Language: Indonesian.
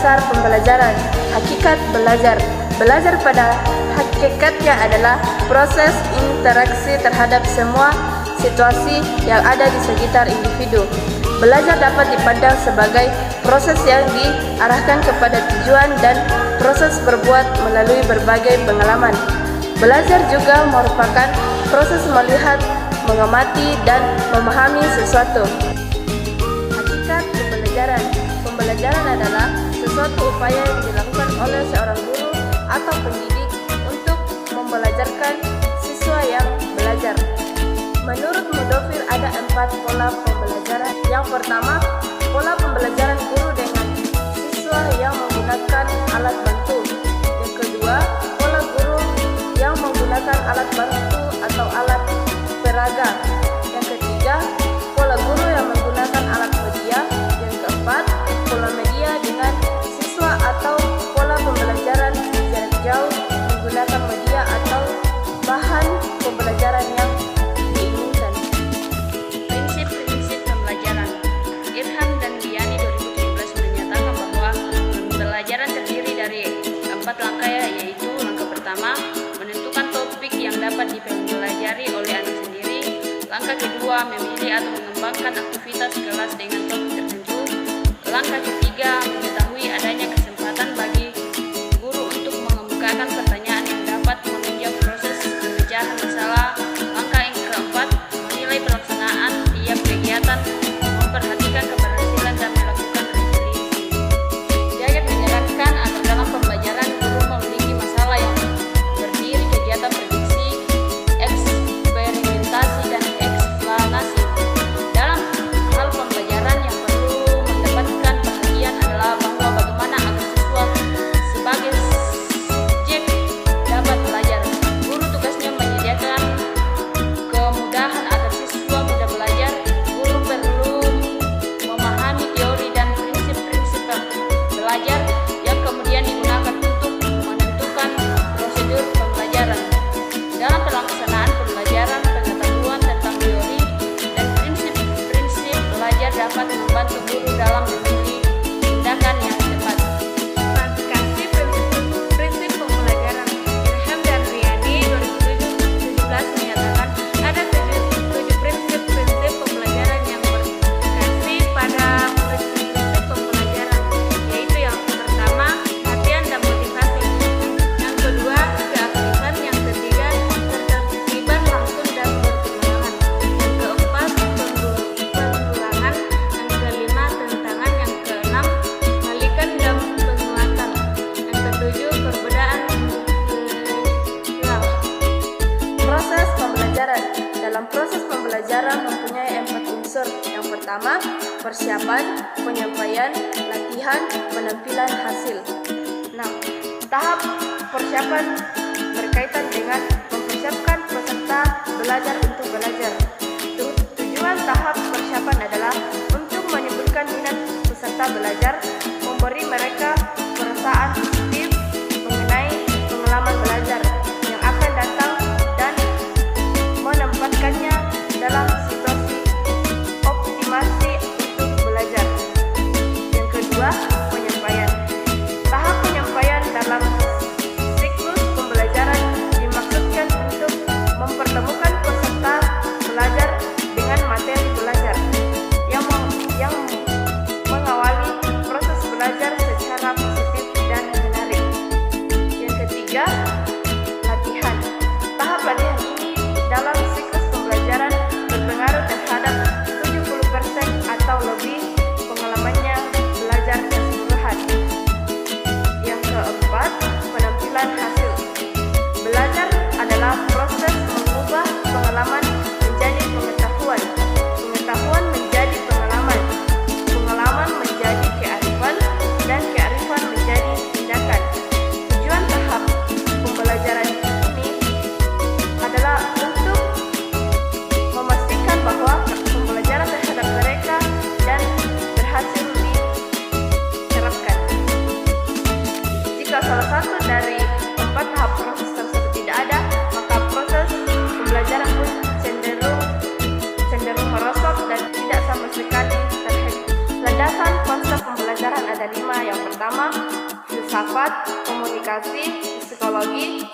dasar pembelajaran. Hakikat belajar. Belajar pada hakikatnya adalah proses interaksi terhadap semua situasi yang ada di sekitar individu. Belajar dapat dipandang sebagai proses yang diarahkan kepada tujuan dan proses berbuat melalui berbagai pengalaman. Belajar juga merupakan proses melihat, mengamati, dan memahami sesuatu. Hakikat pembelajaran. Pembelajaran adalah sesuatu upaya yang dilakukan oleh seorang guru atau pendidik untuk membelajarkan siswa yang belajar. Menurut Mudofir ada 4 pola pembelajaran. Yang pertama, pola pembelajaran guru dengan siswa yang menggunakan alat bantu. Yang kedua, pola guru yang menggunakan alat bantu atau alat peraga. Yang ketiga, pola guru yang menggunakan alat media. Yang keempat, pola media dengan siswa atau pola pembelajaran jarak jauh menggunakan media atau bahan pembelajaran yang diinginkan. Prinsip-prinsip pembelajaran. Irham dan Diani 2017 menyatakan bahwa pembelajaran terdiri dari 4 langkah, yaitu langkah pertama, menentukan topik yang dapat dipelajari oleh anak sendiri. Langkah kedua, memilih atau mengembangkan aktivitas kelas dengan topik tertentu. Langkah ketiga, mengetahui adanya kesempatan bagi guru untuk mengemukakan pertanyaan yang dapat menunjang proses pemecahan masalah. Langkah yang keempat, menilai pelaksanaan tiap kegiatan, memperhatikan keberhasilan dan melakukan revisi. Jayat menyarankan agar dalam pembelajaran guru memiliki masalah yang berdiri kegiatan prediksi, eksperimentasi, dan eksplanasi. Dalam hal pembelajaran yang perlu mendapatkan perhatian adalah bahwa bagaimana agar siswa sebagai subjek dapat belajar. Guru tugasnya menyediakan kemudahan agar siswa mudah belajar. Guru perlu memahami teori dan prinsip-prinsip belajar yang kemudian digunakan untuk menentukan prosedur pembelajaran. Dalam pelaksanaan pembelajaran, pengetahuan tentang teori dan prinsip-prinsip belajar dapat membantu guru dalam memilih tindakan yang tepat. Klasifikasi prinsip pembelajaran. Irham dan Diani 2017 menyatakan ada 7 prinsip pembelajaran yang berklasifikasi pada prinsip pembelajaran, yaitu yang pertama, latihan dan motivasi. Yang kedua, keaktifan. Yang ketiga, ketertiban langsung dan berpengalaman. Yang keempat, pengulangan. Yang kelima, tantangan. Yang keenam, balikan dan penguatan. Yang ketujuh, perbedaan hilal. Proses pembelajaran. Dalam proses pembelajaran mempunyai 4 unsur. Yang pertama, persiapan, penyampaian, latihan, penampilan hasil. Nah, tahap persiapan berkaitan dengan mempersiapkan peserta belajar untuk belajar. Tujuan tahap persiapan adalah untuk menimbulkan minat peserta belajar, memberi mereka perasaan positif mengenai pengalaman belajar yang akan datang dan menempatkannya dalam situasi optimasi untuk belajar. Yang kedua, penyampaian. Tahap penyampaian dalam siklus pembelajaran dimaksudkan untuk mempertemukan peserta belajar dengan materi belajar yang mengawali proses belajar secara positif dan menarik. Yang ketiga, latihan. Tahap latihan ini dalam siklus pembelajaran berpengaruh terhadap 70% atau lebih pengalamannya belajar keseluruhan. Yang keempat, penampilan hasil. Belajar adalah proses mengubah pengalaman menjadi pengetahuan, pengetahuan menjadi pengalaman, pengalaman menjadi kearifan, dan kearifan menjadi tindakan. Tujuan tahap pembelajaran ini adalah untuk memastikan bahwa pembelajaran terhadap mereka dan berhasil diterapkan. Jika salah satu dari 4 komunikasi, psikologi,